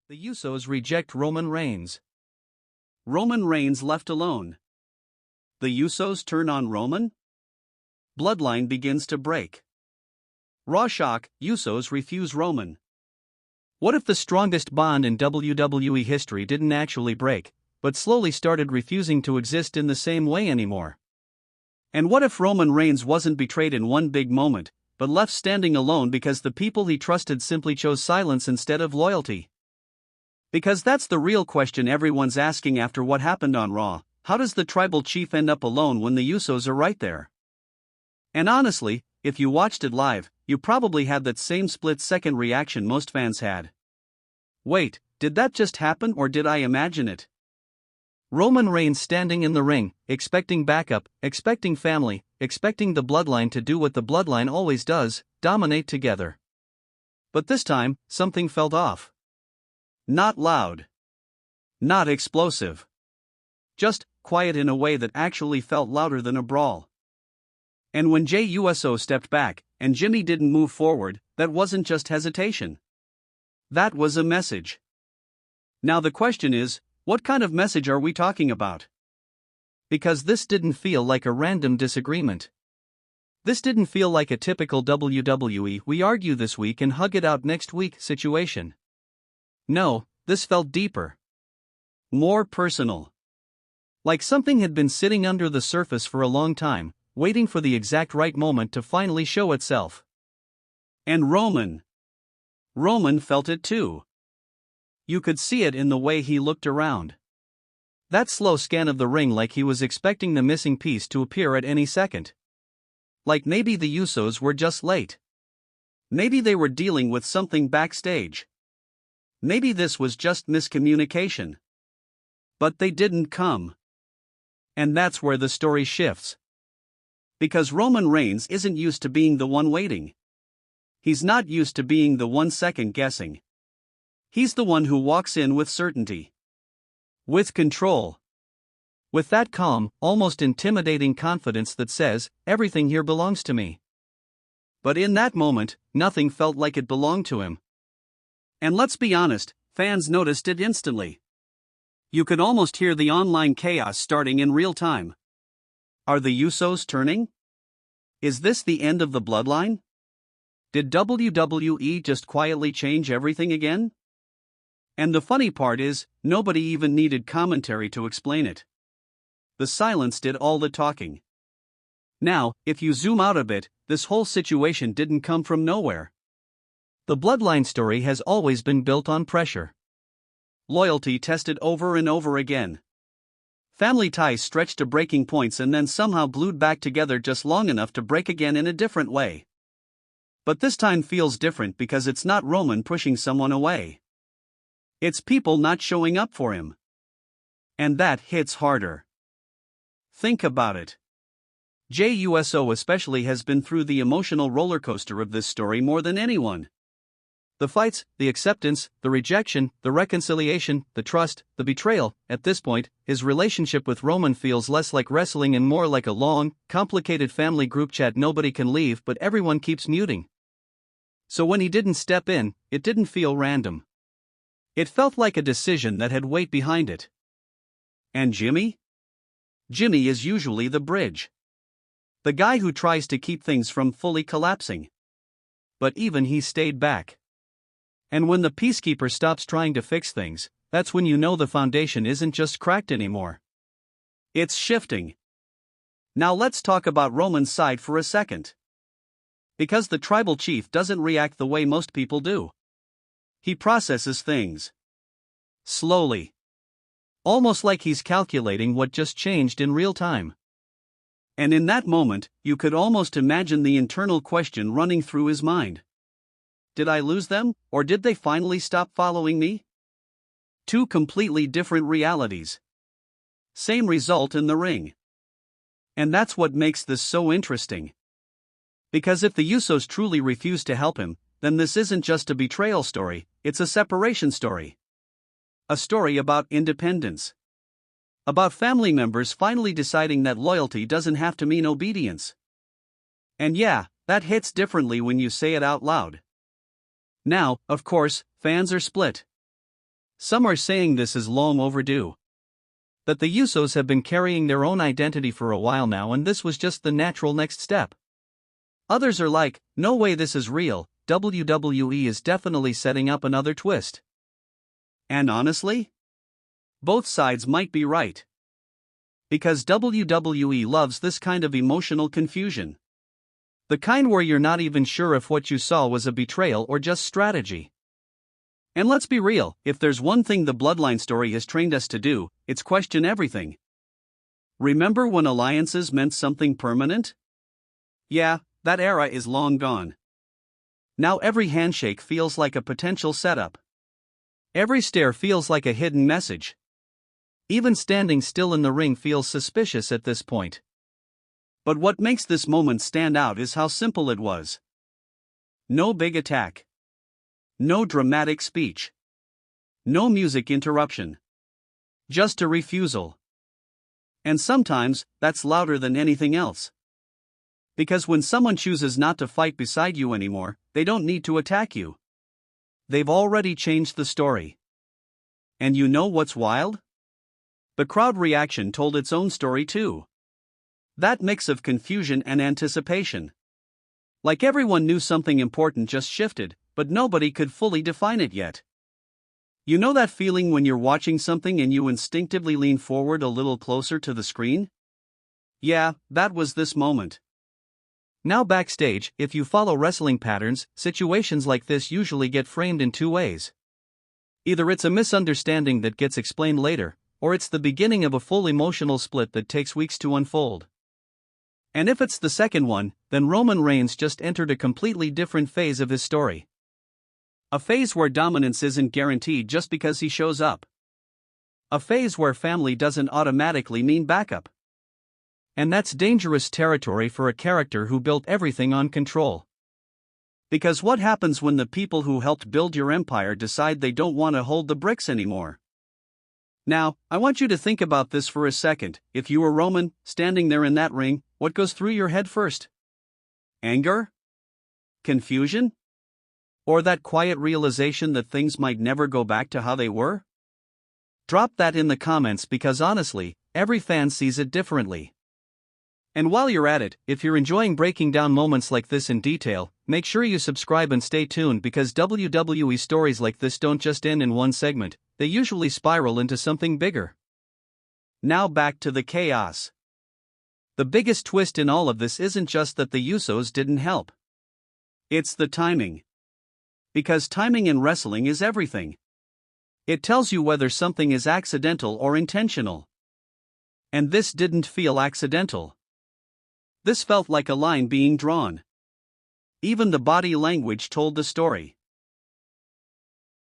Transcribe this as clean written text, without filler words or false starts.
The Usos reject Roman Reigns. Roman Reigns left alone. The Usos turn on Roman? Bloodline begins to break. Raw shock, Usos refuse Roman. What if the strongest bond in WWE history didn't actually break, but slowly started refusing to exist in the same way anymore? And what if Roman Reigns wasn't betrayed in one big moment, but left standing alone because the people he trusted simply chose silence instead of loyalty? Because that's the real question everyone's asking after what happened on Raw. How does the tribal chief end up alone when the Usos are right there? And honestly, if you watched it live, you probably had that same split-second reaction most fans had. Wait, did that just happen or did I imagine it? Roman Reigns standing in the ring, expecting backup, expecting family, expecting the Bloodline to do what the Bloodline always does, dominate together. But this time, something felt off. Not loud. Not explosive. Just quiet in a way that actually felt louder than a brawl. And when Jey Uso stepped back, and Jimmy didn't move forward, that wasn't just hesitation. That was a message. Now the question is, what kind of message are we talking about? Because this didn't feel like a random disagreement. This didn't feel like a typical WWE "we argue this week and hug it out next week" situation. No, this felt deeper. More personal. Like something had been sitting under the surface for a long time, waiting for the exact right moment to finally show itself. And Roman felt it too. You could see it in the way he looked around. That slow scan of the ring, like he was expecting the missing piece to appear at any second. Like maybe the Usos were just late. Maybe they were dealing with something backstage. Maybe this was just miscommunication. But they didn't come. And that's where the story shifts. Because Roman Reigns isn't used to being the one waiting. He's not used to being the one second guessing. He's the one who walks in with certainty. With control. With that calm, almost intimidating confidence that says, everything here belongs to me. But in that moment, nothing felt like it belonged to him. And let's be honest, fans noticed it instantly. You could almost hear the online chaos starting in real time. Are the Usos turning? Is this the end of the Bloodline? Did WWE just quietly change everything again? And the funny part is, nobody even needed commentary to explain it. The silence did all the talking. Now, if you zoom out a bit, this whole situation didn't come from nowhere. The Bloodline story has always been built on pressure. Loyalty tested over and over again. Family ties stretched to breaking points and then somehow glued back together just long enough to break again in a different way. But this time feels different because it's not Roman pushing someone away. It's people not showing up for him. And that hits harder. Think about it. Jey Uso especially has been through the emotional roller coaster of this story more than anyone. The fights, the acceptance, the rejection, the reconciliation, the trust, the betrayal. At this point, his relationship with Roman feels less like wrestling and more like a long, complicated family group chat nobody can leave but everyone keeps muting. So when he didn't step in, it didn't feel random. It felt like a decision that had weight behind it. And Jimmy? Jimmy is usually the bridge. The guy who tries to keep things from fully collapsing. But even he stayed back. And when the peacekeeper stops trying to fix things, that's when you know the foundation isn't just cracked anymore. It's shifting. Now let's talk about Roman's side for a second. Because the tribal chief doesn't react the way most people do. He processes things. Slowly. Almost like he's calculating what just changed in real time. And in that moment, you could almost imagine the internal question running through his mind. Did I lose them, or did they finally stop following me? Two completely different realities. Same result in the ring. And that's what makes this so interesting. Because if the Usos truly refuse to help him, then this isn't just a betrayal story, it's a separation story. A story about independence. About family members finally deciding that loyalty doesn't have to mean obedience. And yeah, that hits differently when you say it out loud. Now, of course, fans are split. some are saying this is long overdue. That the Usos have been carrying their own identity for a while now and this was just the natural next step. Others are like, no way this is real, WWE is definitely setting up another twist. And honestly, both sides might be right. Because WWE loves this kind of emotional confusion. The kind where you're not even sure if what you saw was a betrayal or just strategy. And let's be real, if there's one thing the Bloodline story has trained us to do, it's question everything. Remember when alliances meant something permanent? Yeah, that era is long gone. Now every handshake feels like a potential setup. Every stare feels like a hidden message. Even standing still in the ring feels suspicious at this point. But what makes this moment stand out is how simple it was. No big attack. No dramatic speech. No music interruption. Just a refusal. And sometimes, that's louder than anything else. Because when someone chooses not to fight beside you anymore, they don't need to attack you. They've already changed the story. And you know what's wild? The crowd reaction told its own story too. That mix of confusion and anticipation. Like everyone knew something important just shifted, but nobody could fully define it yet. You know that feeling when you're watching something and you instinctively lean forward a little closer to the screen? Yeah, that was this moment. Now backstage, if you follow wrestling patterns, situations like this usually get framed in two ways. Either it's a misunderstanding that gets explained later, or it's the beginning of a full emotional split that takes weeks to unfold. And if it's the second one, then Roman Reigns just entered a completely different phase of his story. A phase where dominance isn't guaranteed just because he shows up. A phase where family doesn't automatically mean backup. And that's dangerous territory for a character who built everything on control. Because what happens when the people who helped build your empire decide they don't want to hold the bricks anymore? Now, I want you to think about this for a second. If you were Roman, standing there in that ring, what goes through your head first? Anger? Confusion? Or that quiet realization that things might never go back to how they were? Drop that in the comments because honestly, every fan sees it differently. And while you're at it, if you're enjoying breaking down moments like this in detail, make sure you subscribe and stay tuned because WWE stories like this don't just end in one segment, they usually spiral into something bigger. Now back to the chaos. The biggest twist in all of this isn't just that the Usos didn't help. It's the timing. Because timing in wrestling is everything. It tells you whether something is accidental or intentional. And this didn't feel accidental. This felt like a line being drawn. Even the body language told the story.